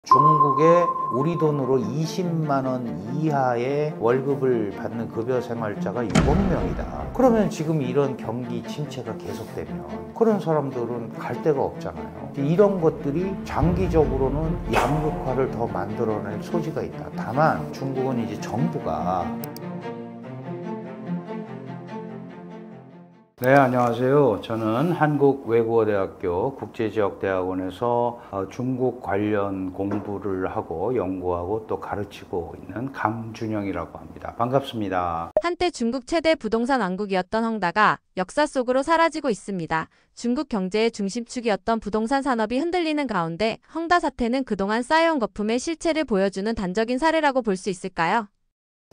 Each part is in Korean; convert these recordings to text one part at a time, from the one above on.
중국에 우리 돈으로 20만 원 이하의 월급을 받는 급여 생활자가 6억 명이다. 그러면 지금 이런 경기 침체가 계속되면 그런 사람들은 갈 데가 없잖아요. 이런 것들이 장기적으로는 양극화를 더 만들어낼 소지가 있다. 다만 중국은 이제 정부가 네, 안녕하세요. 저는 한국외국어대학교 국제지역대학원에서 중국 관련 공부를 하고 연구하고 또 가르치고 있는 강준영이라고 합니다. 반갑습니다. 한때 중국 최대 부동산 왕국이었던 헝다가 역사 속으로 사라지고 있습니다. 중국 경제의 중심축이었던 부동산 산업이 흔들리는 가운데 헝다 사태는 그동안 쌓여온 거품의 실체를 보여주는 단적인 사례라고 볼 수 있을까요?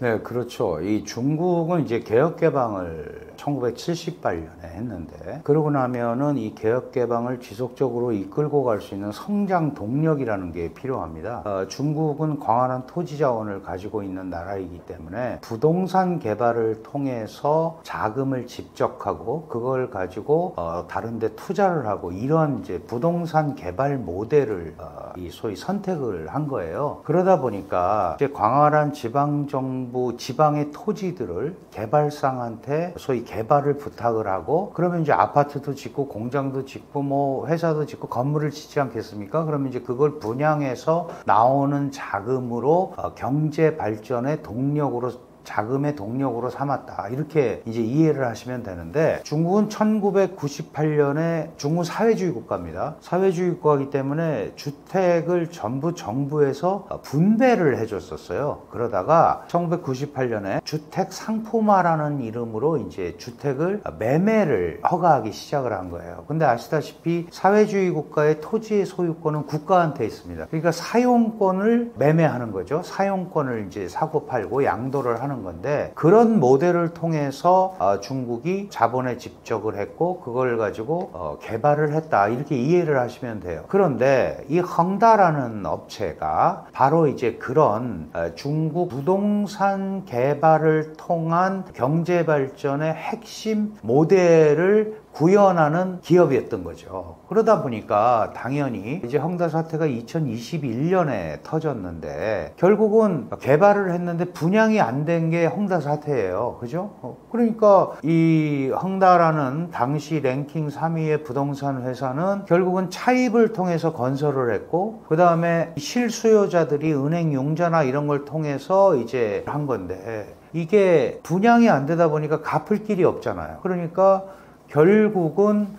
네, 그렇죠. 이 중국은 이제 개혁개방을 1978년에 했는데, 그러고 나면은 이 개혁개방을 지속적으로 이끌고 갈 수 있는 성장 동력이라는 게 필요합니다. 중국은 광활한 토지 자원을 가지고 있는 나라이기 때문에 부동산 개발을 통해서 자금을 집적하고 그걸 가지고 다른 데 투자를 하고 이런 이제 부동산 개발 모델을 이 소위 선택을 한 거예요. 그러다 보니까 이제 광활한 지방의 토지들을 개발상한테 소위 개발을 부탁을 하고, 그러면 이제 아파트도 짓고 공장도 짓고 뭐 회사도 짓고 건물을 짓지 않겠습니까? 그러면 이제 그걸 분양해서 나오는 자금으로 경제 발전의 동력으로, 자금의 동력으로 삼았다. 이렇게 이제 이해를 하시면 되는데, 중국은 1998년에 중국 사회주의 국가입니다. 사회주의 국가이기 때문에 주택을 전부 정부에서 분배를 해줬었어요. 그러다가 1998년에 주택 상품화라는 이름으로 이제 주택을 매매를 허가하기 시작을 한 거예요. 근데 아시다시피 사회주의 국가의 토지의 소유권은 국가한테 있습니다. 그러니까 사용권을 매매하는 거죠. 사용권을 이제 사고 팔고 양도를 하는 건데, 그런 모델을 통해서 중국이 자본에 집적을 했고 그걸 가지고 개발을 했다, 이렇게 이해를 하시면 돼요. 그런데 이 헝다라는 업체가 바로 이제 그런 중국 부동산 개발을 통한 경제 발전의 핵심 모델을 구현하는 기업이었던 거죠. 그러다 보니까 당연히 이제 헝다 사태가 2021년에 터졌는데, 결국은 개발을 했는데 분양이 안 된 게 헝다 사태예요. 그죠? 그러니까 이 헝다라는 당시 랭킹 3위의 부동산 회사는 결국은 차입을 통해서 건설을 했고, 그 다음에 실수요자들이 은행 융자나 이런 걸 통해서 이제 한 건데, 이게 분양이 안 되다 보니까 갚을 길이 없잖아요. 그러니까 결국은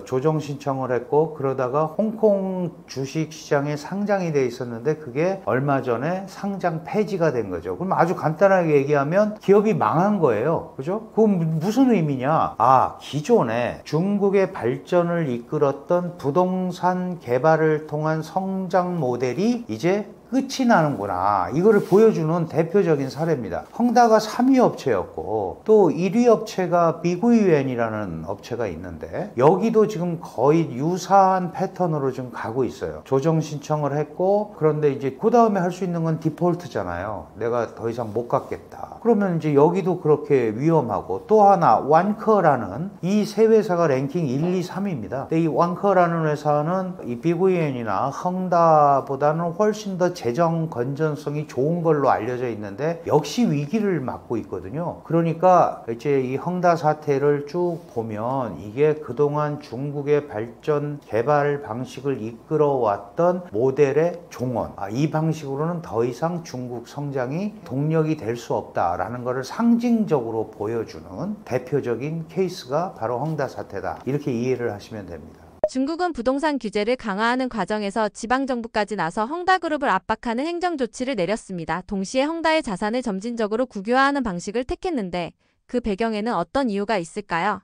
조정 신청을 했고, 그러다가 홍콩 주식시장에 상장이 돼 있었는데 그게 얼마 전에 상장 폐지가 된 거죠. 그럼 아주 간단하게 얘기하면 기업이 망한 거예요. 그죠? 그건 무슨 의미냐? 기존에 중국의 발전을 이끌었던 부동산 개발을 통한 성장 모델이 이제 끝이 나는구나, 이거를 보여주는 대표적인 사례입니다. 헝다가 3위 업체였고 또 1위 업체가 비구이엔이라는 업체가 있는데, 여기도 지금 거의 유사한 패턴으로 좀 가고 있어요. 조정 신청을 했고, 그런데 이제 그 다음에 할 수 있는 건 디폴트잖아요. 내가 더 이상 못 갚겠다. 그러면 이제 여기도 그렇게 위험하고, 또 하나 완커라는 이 세 회사가 랭킹 1, 2, 3위입니다. 근데 이 완커라는 회사는 이 비구이엔이나 헝다보다는 훨씬 더 재정 건전성이 좋은 걸로 알려져 있는데 역시 위기를 맞고 있거든요. 그러니까 이제 이 헝다 사태를 쭉 보면 이게 그동안 중국의 발전 개발 방식을 이끌어왔던 모델의 종언, 이 방식으로는 더 이상 중국 성장이 동력이 될 수 없다라는 것을 상징적으로 보여주는 대표적인 케이스가 바로 헝다 사태다, 이렇게 이해를 하시면 됩니다. 중국은 부동산 규제를 강화하는 과정에서 지방정부까지 나서 헝다그룹을 압박하는 행정조치를 내렸습니다. 동시에 헝다의 자산을 점진적으로 국유화하는 방식을 택했는데 그 배경에는 어떤 이유가 있을까요?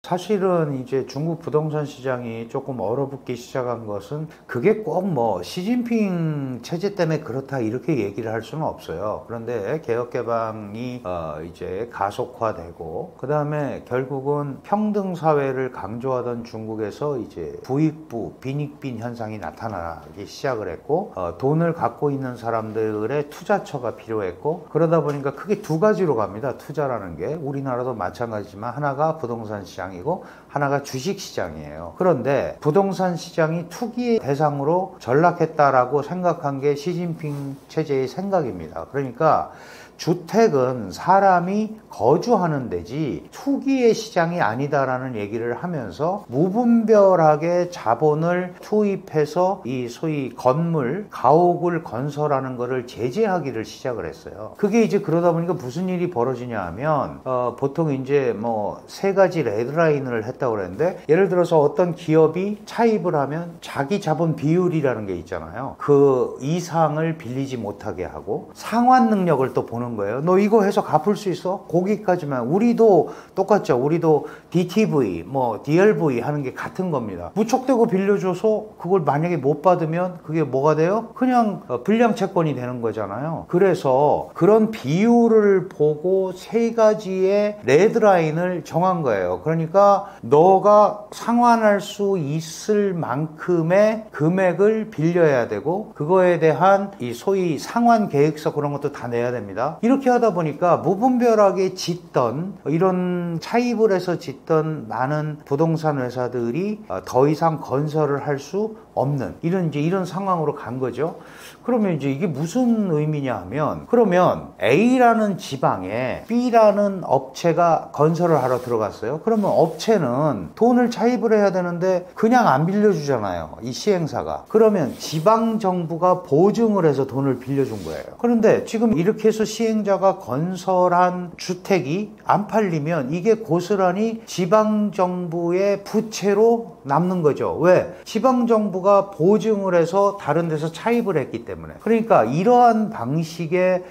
사실은 이제 중국 부동산 시장이 조금 얼어붙기 시작한 것은 그게 꼭 뭐 시진핑 체제 때문에 그렇다 이렇게 얘기를 할 수는 없어요. 그런데 개혁개방이 이제 가속화되고, 그 다음에 결국은 평등사회를 강조하던 중국에서 이제 부익부, 빈익빈 현상이 나타나기 시작을 했고, 돈을 갖고 있는 사람들의 투자처가 필요했고, 그러다 보니까 크게 두 가지로 갑니다. 투자라는 게 우리나라도 마찬가지지만, 하나가 부동산 시장, 시장이고 하나가 주식 시장이에요. 그런데 부동산 시장이 투기의 대상으로 전락했다라고 생각한 게 시진핑 체제의 생각입니다. 그러니까 주택은 사람이 거주하는 데지 투기의 시장이 아니다라는 얘기를 하면서 무분별하게 자본을 투입해서 이 소위 건물, 가옥을 건설하는 것을 제재하기를 시작을 했어요. 그게 이제 그러다 보니까 무슨 일이 벌어지냐 하면 보통 이제 뭐 세 가지 레드라인을 했다고 그랬는데, 예를 들어서 어떤 기업이 차입을 하면 자기 자본 비율이라는 게 있잖아요. 그 이상을 빌리지 못하게 하고 상환 능력을 또 보는 거예요. 너 이거 해서 갚을 수 있어? 거기까지만. 우리도 똑같죠. 우리도 DTV, 뭐 DLV 하는 게 같은 겁니다. 무턱대고 빌려줘서 그걸 만약에 못 받으면 그게 뭐가 돼요? 그냥 불량 채권이 되는 거잖아요. 그래서 그런 비율을 보고 세 가지의 레드라인을 정한 거예요. 그러니까 너가 상환할 수 있을 만큼의 금액을 빌려야 되고, 그거에 대한 이 소위 상환 계획서 그런 것도 다 내야 됩니다. 이렇게 하다 보니까 무분별하게 짓던, 이런 차입을 해서 짓던 많은 부동산 회사들이 더 이상 건설을 할 수 없는 이런 상황으로 간 거죠. 그러면 이제 이게 무슨 의미냐 하면, 그러면 A라는 지방에 B라는 업체가 건설을 하러 들어갔어요. 그러면 업체는 돈을 차입을 해야 되는데 그냥 안 빌려주잖아요, 이 시행사가. 그러면 지방정부가 보증을 해서 돈을 빌려준 거예요. 그런데 지금 이렇게 해서 시행자가 건설한 주택이 안 팔리면 이게 고스란히 지방정부의 부채로 남는 거죠. 왜? 지방정부가 보증을 해서 다른 데서 차입을 했기 때문에. 그러니까 이러한 방식의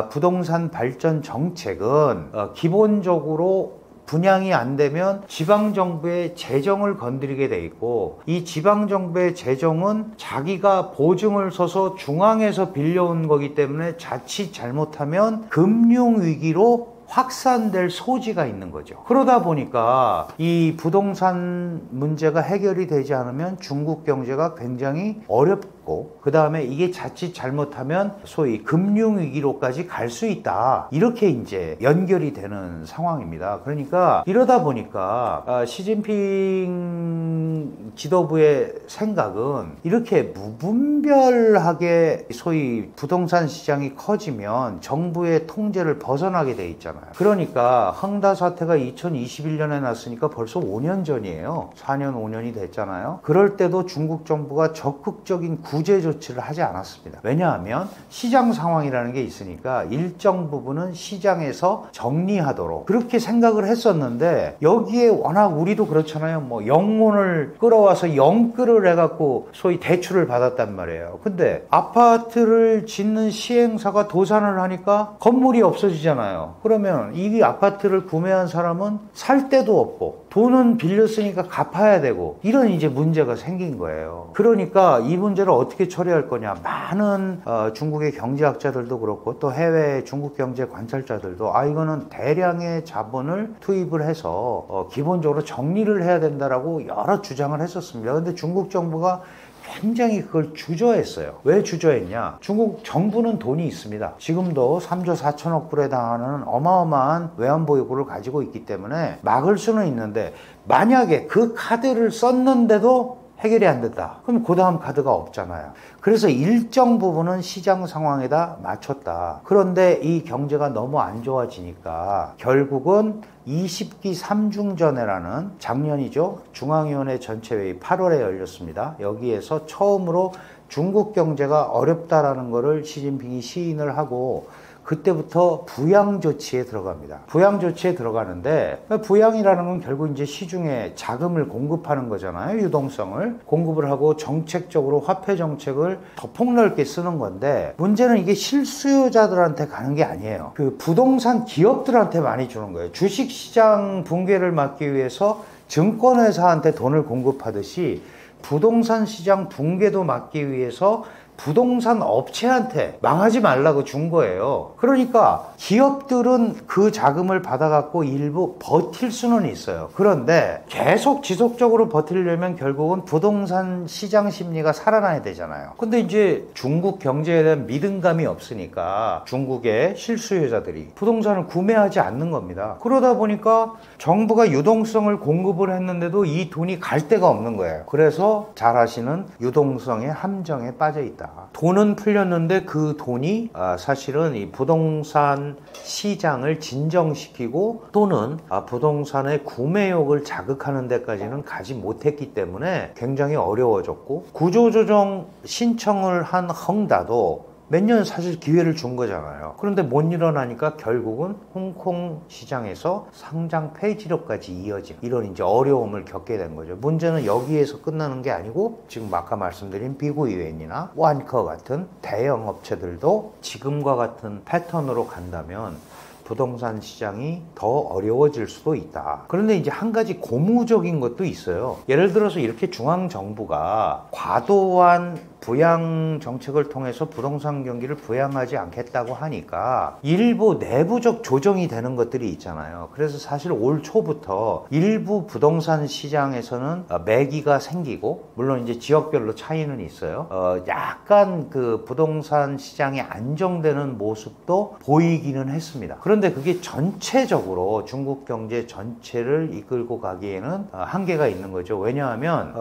부동산 발전 정책은 기본적으로 분양이 안 되면 지방정부의 재정을 건드리게 돼 있고, 이 지방정부의 재정은 자기가 보증을 서서 중앙에서 빌려온 거기 때문에 자칫 잘못하면 금융위기로 확산될 소지가 있는 거죠. 그러다 보니까 이 부동산 문제가 해결이 되지 않으면 중국 경제가 굉장히 어렵고, 그 다음에 이게 자칫 잘못하면 소위 금융위기로까지 갈 수 있다, 이렇게 이제 연결이 되는 상황입니다. 그러니까 이러다 보니까 시진핑 지도부의 생각은 이렇게 무분별하게 소위 부동산 시장이 커지면 정부의 통제를 벗어나게 돼 있잖아요. 그러니까 헝다 사태가 2021년에 났으니까 벌써 5년 전이에요. 4년 5년이 됐잖아요. 그럴 때도 중국 정부가 적극적인 구제 조치를 하지 않았습니다. 왜냐하면 시장 상황이라는 게 있으니까 일정 부분은 시장에서 정리하도록 그렇게 생각을 했었는데, 여기에 워낙 우리도 그렇잖아요. 뭐 영혼을 끌어와서 영끌을 해갖고 소위 대출을 받았단 말이에요. 근데 아파트를 짓는 시행사가 도산을 하니까 건물이 없어지잖아요. 그러면 이 아파트를 구매한 사람은 살 데도 없고 돈은 빌렸으니까 갚아야 되고, 이런 이제 문제가 생긴 거예요. 그러니까 이 문제를 어떻게 처리할 거냐. 많은 중국의 경제학자들도 그렇고 또 해외 중국 경제 관찰자들도 이거는 대량의 자본을 투입을 해서 기본적으로 정리를 해야 된다라고 여러 주장을 했었습니다. 근데 중국 정부가 굉장히 그걸 주저했어요. 왜 주저했냐? 중국 정부는 돈이 있습니다. 지금도 3조 4천억 불에 달하는 어마어마한 외환보유고를 가지고 있기 때문에 막을 수는 있는데, 만약에 그 카드를 썼는데도 해결이 안 된다, 그럼 그 다음 카드가 없잖아요. 그래서 일정 부분은 시장 상황에다 맞췄다. 그런데 이 경제가 너무 안 좋아지니까 결국은 20기 3중전회라는, 작년이죠, 중앙위원회 전체회의 8월에 열렸습니다. 여기에서 처음으로 중국 경제가 어렵다라는 것을 시진핑이 시인을 하고, 그때부터 부양 조치에 들어갑니다. 부양 조치에 들어가는데, 부양이라는 건 결국 이제 시중에 자금을 공급하는 거잖아요. 유동성을 공급을 하고 정책적으로 화폐 정책을 더 폭넓게 쓰는 건데, 문제는 이게 실수요자들한테 가는 게 아니에요. 그 부동산 기업들한테 많이 주는 거예요. 주식시장 붕괴를 막기 위해서 증권회사한테 돈을 공급하듯이 부동산 시장 붕괴도 막기 위해서 부동산 업체한테 망하지 말라고 준 거예요. 그러니까 기업들은 그 자금을 받아갖고 일부 버틸 수는 있어요. 그런데 계속 지속적으로 버티려면 결국은 부동산 시장 심리가 살아나야 되잖아요. 근데 이제 중국 경제에 대한 믿음감이 없으니까 중국의 실수요자들이 부동산을 구매하지 않는 겁니다. 그러다 보니까 정부가 유동성을 공급을 했는데도 이 돈이 갈 데가 없는 거예요. 그래서 잘 아시는 유동성의 함정에 빠져 있다. 돈은 풀렸는데 그 돈이 사실은 이 부동산 시장을 진정시키고 또는 부동산의 구매욕을 자극하는 데까지는 가지 못했기 때문에 굉장히 어려워졌고, 구조조정 신청을 한 헝다도 몇 년 사실 기회를 준 거잖아요. 그런데 못 일어나니까 결국은 홍콩 시장에서 상장 폐지로까지 이어진 이런 이제 어려움을 겪게 된 거죠. 문제는 여기에서 끝나는 게 아니고 지금 아까 말씀드린 비구이웬이나 완커 같은 대형 업체들도 지금과 같은 패턴으로 간다면 부동산 시장이 더 어려워질 수도 있다. 그런데 이제 한 가지 고무적인 것도 있어요. 예를 들어서 이렇게 중앙정부가 과도한 부양 정책을 통해서 부동산 경기를 부양하지 않겠다고 하니까 일부 내부적 조정이 되는 것들이 있잖아요. 그래서 사실 올 초부터 일부 부동산 시장에서는 매기가 생기고, 물론 이제 지역별로 차이는 있어요. 약간 그 부동산 시장이 안정되는 모습도 보이기는 했습니다. 그런데 그게 전체적으로 중국 경제 전체를 이끌고 가기에는 한계가 있는 거죠. 왜냐하면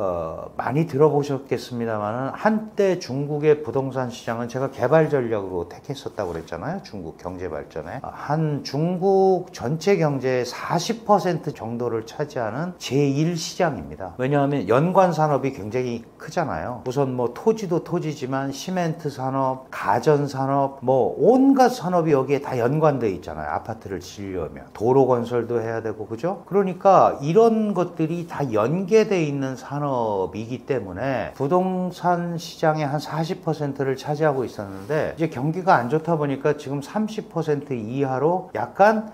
많이 들어보셨겠습니다만 한때 중국의 부동산 시장은 제가 개발 전략으로 택했었다고 그랬잖아요. 중국 경제 발전에 한 중국 전체 경제의 40% 정도를 차지하는 제1시장입니다. 왜냐하면 연관 산업이 굉장히 크잖아요. 우선 뭐 토지도 토지지만 시멘트 산업, 가전 산업, 뭐 온갖 산업이 여기에 다 연관되어 있잖아요. 아파트를 지으려면 도로 건설도 해야 되고, 그죠? 그러니까 이런 것들이 다 연계되어 있는 산업이기 때문에 부동산 시장의 한 40%를 차지하고 있었는데, 이제 경기가 안 좋다 보니까 지금 30% 이하로 약간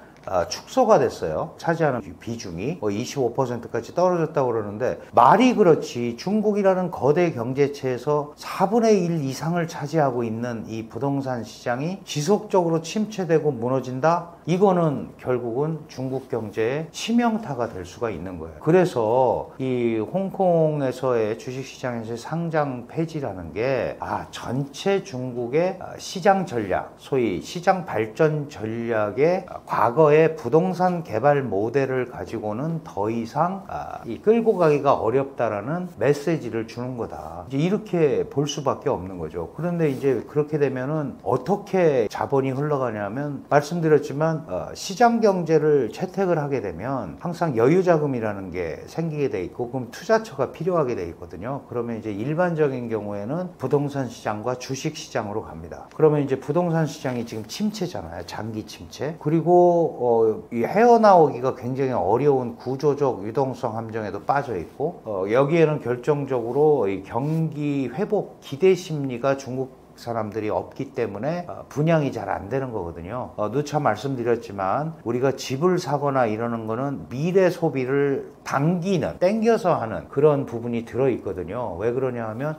축소가 됐어요. 차지하는 비중이 25%까지 떨어졌다고 그러는데, 말이 그렇지 중국이라는 거대 경제체에서 4분의 1 이상을 차지하고 있는 이 부동산 시장이 지속적으로 침체되고 무너진다? 이거는 결국은 중국 경제에 치명타가 될 수가 있는 거예요. 그래서 이 홍콩에서의 주식시장에서의 상장 폐지라는 게 전체 중국의 시장 전략, 소위 시장 발전 전략의 과거의 부동산 개발 모델을 가지고는 더 이상 이 끌고 가기가 어렵다라는 메시지를 주는 거다. 이제 이렇게 볼 수밖에 없는 거죠. 그런데 이제 그렇게 되면은 어떻게 자본이 흘러가냐면, 말씀드렸지만 시장 경제를 채택을 하게 되면 항상 여유 자금이라는 게 생기게 돼 있고, 그럼 투자처가 필요하게 돼 있거든요. 그러면 이제 일반적인 경우에는 부동산 시장과 주식 시장으로 갑니다. 그러면 이제 부동산 시장이 지금 침체잖아요. 장기 침체. 그리고 이 헤어나오기가 굉장히 어려운 구조적 유동성 함정에도 빠져 있고, 여기에는 결정적으로 이 경기 회복 기대 심리가 중국 사람들이 없기 때문에 분양이 잘 안 되는 거거든요. 누차 말씀드렸지만 우리가 집을 사거나 이러는 거는 미래 소비를 당기는, 땡겨서 하는 그런 부분이 들어있거든요. 왜 그러냐 하면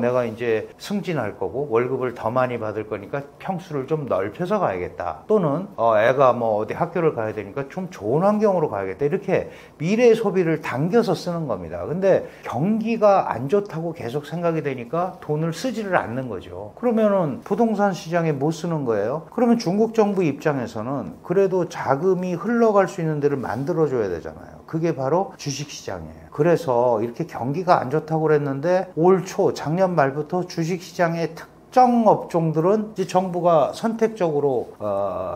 내가 이제 승진할 거고 월급을 더 많이 받을 거니까 평수를 좀 넓혀서 가야겠다. 또는 애가 뭐 어디 학교를 가야 되니까 좀 좋은 환경으로 가야겠다. 이렇게 미래 소비를 당겨서 쓰는 겁니다. 근데 경기가 안 좋다고 계속 생각이 되니까 돈을 쓰지를 않는 거죠. 그러면은 부동산 시장에 못 쓰는 거예요. 그러면 중국 정부 입장에서는 그래도 자금이 흘러갈 수 있는 데를 만들어줘야 되잖아요. 그게 바로 주식시장이에요. 그래서 이렇게 경기가 안 좋다고 그랬는데 올 초, 작년 말부터 주식시장의 특정 업종들은 이제 정부가 선택적으로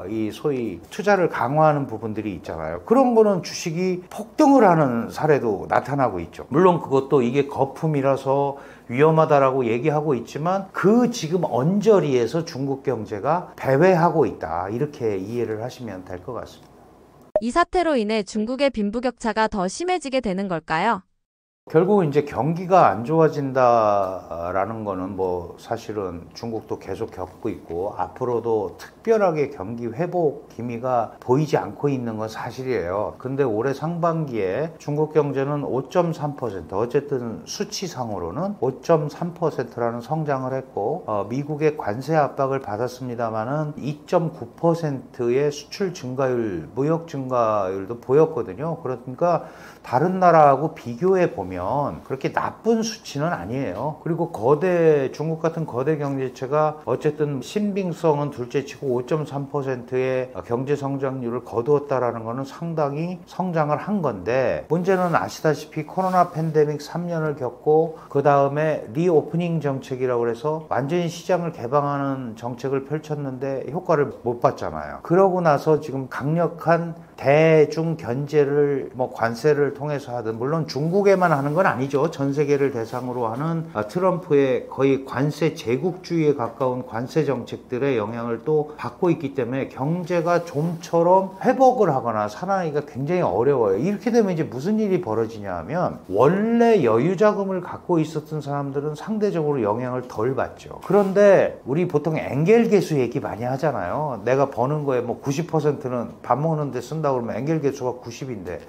이 소위 투자를 강화하는 부분들이 있잖아요. 그런 거는 주식이 폭등을 하는 사례도 나타나고 있죠. 물론 그것도 이게 거품이라서 위험하다라고 얘기하고 있지만 그 지금 언저리에서 중국 경제가 배회하고 있다. 이렇게 이해를 하시면 될 것 같습니다. 이 사태로 인해 중국의 빈부격차가 더 심해지게 되는 걸까요? 결국은 이제 경기가 안 좋아진다라는 거는 뭐 사실은 중국도 계속 겪고 있고 앞으로도 특별하게 경기 회복 기미가 보이지 않고 있는 건 사실이에요. 근데 올해 상반기에 중국 경제는 5.3% 어쨌든 수치상으로는 5.3%라는 성장을 했고 미국의 관세 압박을 받았습니다마는 2.9%의 수출 증가율, 무역 증가율도 보였거든요. 그러니까 다른 나라하고 비교해 보면 그렇게 나쁜 수치는 아니에요. 그리고 중국 같은 거대 경제체가 어쨌든 신빙성은 둘째치고 5.3%의 경제 성장률을 거두었다라는 것은 상당히 성장을 한 건데, 문제는 아시다시피 코로나 팬데믹 3년을 겪고 그 다음에 리오프닝 정책이라고 해서 완전히 시장을 개방하는 정책을 펼쳤는데 효과를 못 봤잖아요. 그러고 나서 지금 강력한 대중 견제를 관세를 통해서 하든, 물론 중국에만 하는 건 아니죠. 전 세계를 대상으로 하는 트럼프의 거의 관세 제국주의에 가까운 관세 정책들의 영향을 또 받고 있기 때문에 경제가 좀처럼 회복을 하거나 살아나기가 굉장히 어려워요. 이렇게 되면 이제 무슨 일이 벌어지냐 하면, 원래 여유 자금을 갖고 있었던 사람들은 상대적으로 영향을 덜 받죠. 그런데 우리 보통 엔겔 개수 얘기 많이 하잖아요. 내가 버는 거에 90%는 밥 먹는 데 쓴다 그러면 엔겔 개수가 90인데,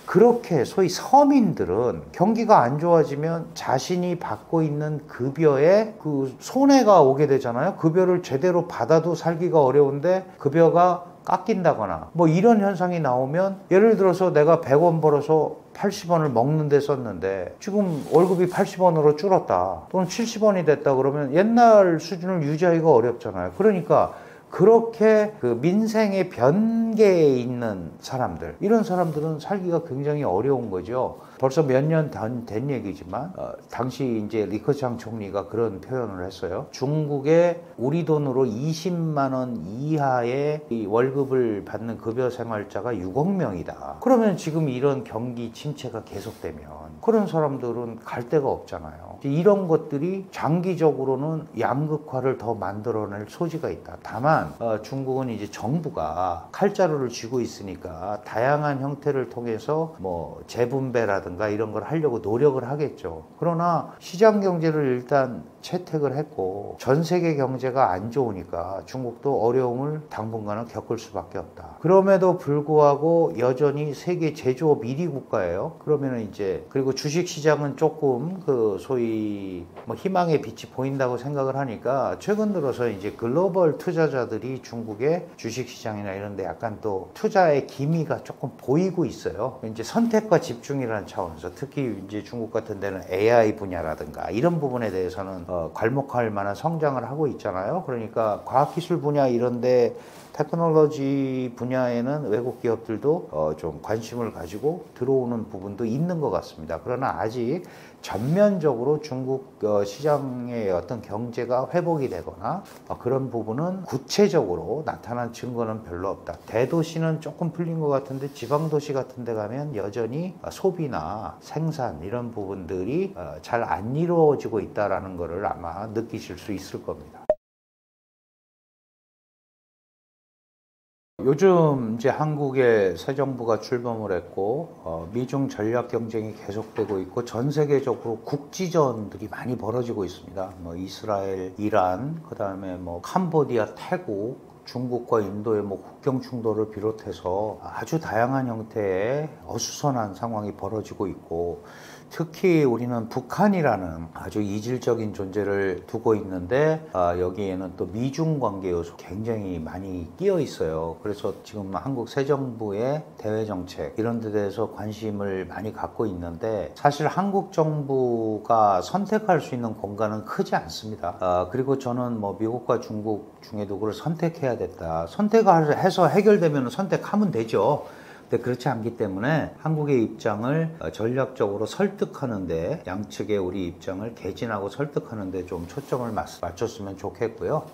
그렇게 소위 서민들은 경기가 안 좋아지면 자신이 받고 있는 급여에 그 손해가 오게 되잖아요. 급여를 제대로 받아도 살기가 어려운데 급여가 깎인다거나 이런 현상이 나오면, 예를 들어서 내가 100원 벌어서 80원을 먹는 데 썼는데 지금 월급이 80원으로 줄었다 또는 70원이 됐다 그러면 옛날 수준을 유지하기가 어렵잖아요. 그러니까 그렇게 그 민생의 변계에 있는 사람들, 이런 사람들은 살기가 굉장히 어려운 거죠. 벌써 몇 년 된 얘기지만 당시 이제 리커창 총리가 그런 표현을 했어요. 중국에 우리 돈으로 20만 원 이하의 이 월급을 받는 급여 생활자가 6억 명이다. 그러면 지금 이런 경기 침체가 계속되면 그런 사람들은 갈 데가 없잖아요. 이런 것들이 장기적으로는 양극화를 더 만들어낼 소지가 있다. 다만 중국은 이제 정부가 칼자루를 쥐고 있으니까 다양한 형태를 통해서 재분배라든가 이런 걸 하려고 노력을 하겠죠. 그러나 시장 경제를 일단 채택을 했고 전 세계 경제가 안 좋으니까 중국도 어려움을 당분간은 겪을 수밖에 없다. 그럼에도 불구하고 여전히 세계 제조업 1위 국가예요. 그러면은 이제, 그리고 주식 시장은 조금 그 소위 희망의 빛이 보인다고 생각을 하니까 최근 들어서 이제 글로벌 투자자들이 중국의 주식 시장이나 이런 데 약간 또 투자의 기미가 조금 보이고 있어요. 이제 선택과 집중이라는 차원에서, 특히 이제 중국 같은 데는 AI 분야라든가 이런 부분에 대해서는 괄목할 만한 성장을 하고 있잖아요. 그러니까 과학기술 분야 이런데, 테크놀로지 분야에는 외국 기업들도 좀 관심을 가지고 들어오는 부분도 있는 것 같습니다. 그러나 아직 전면적으로 중국 시장의 어떤 경제가 회복이 되거나 그런 부분은 구체적으로 나타난 증거는 별로 없다. 대도시는 조금 풀린 것 같은데 지방도시 같은 데 가면 여전히 소비나 생산 이런 부분들이 잘 안 이루어지고 있다는 것을 아마 느끼실 수 있을 겁니다. 요즘 이제 한국에 새 정부가 출범을 했고 미중 전략 경쟁이 계속되고 있고 전 세계적으로 국지전들이 많이 벌어지고 있습니다. 이스라엘, 이란, 그다음에 캄보디아, 태국, 중국과 인도의 국경 충돌을 비롯해서 아주 다양한 형태의 어수선한 상황이 벌어지고 있고, 특히 우리는 북한이라는 아주 이질적인 존재를 두고 있는데 여기에는 또 미중 관계 요소 굉장히 많이 끼어 있어요. 그래서 지금 한국 새 정부의 대외 정책 이런 데 대해서 관심을 많이 갖고 있는데, 사실 한국 정부가 선택할 수 있는 공간은 크지 않습니다. 그리고 저는 미국과 중국 중에도 그걸 선택해야 됐다. 선택을 해서 해결되면 선택하면 되죠. 근데 그렇지 않기 때문에 한국의 입장을 전략적으로 설득하는데, 양측의 우리 입장을 개진하고 설득하는데 좀 초점을 맞췄으면 좋겠고요.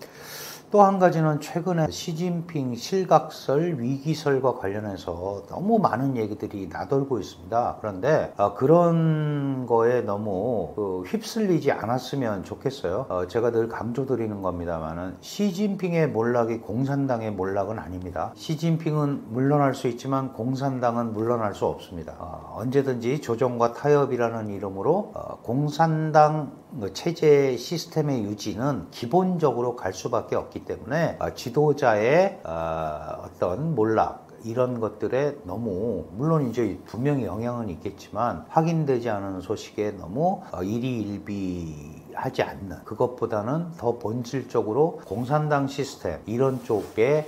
또 한 가지는 최근에 시진핑 실각설, 위기설과 관련해서 너무 많은 얘기들이 나돌고 있습니다. 그런데 그런 거에 너무 휩쓸리지 않았으면 좋겠어요. 제가 늘 강조드리는 겁니다만은 시진핑의 몰락이 공산당의 몰락은 아닙니다. 시진핑은 물러날 수 있지만 공산당은 물러날 수 없습니다. 언제든지 조정과 타협이라는 이름으로 공산당 체제 시스템의 유지는 기본적으로 갈 수밖에 없기 때문에 지도자의 어떤 몰락 이런 것들에 너무 물론 이제 분명히 영향은 있겠지만 확인되지 않은 소식에 너무 일희일비하지 않는 그것보다는 더 본질적으로 공산당 시스템 이런 쪽의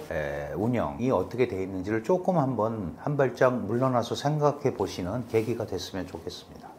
운영이 어떻게 돼 있는지를 조금 한번 한 발짝 물러나서 생각해 보시는 계기가 됐으면 좋겠습니다.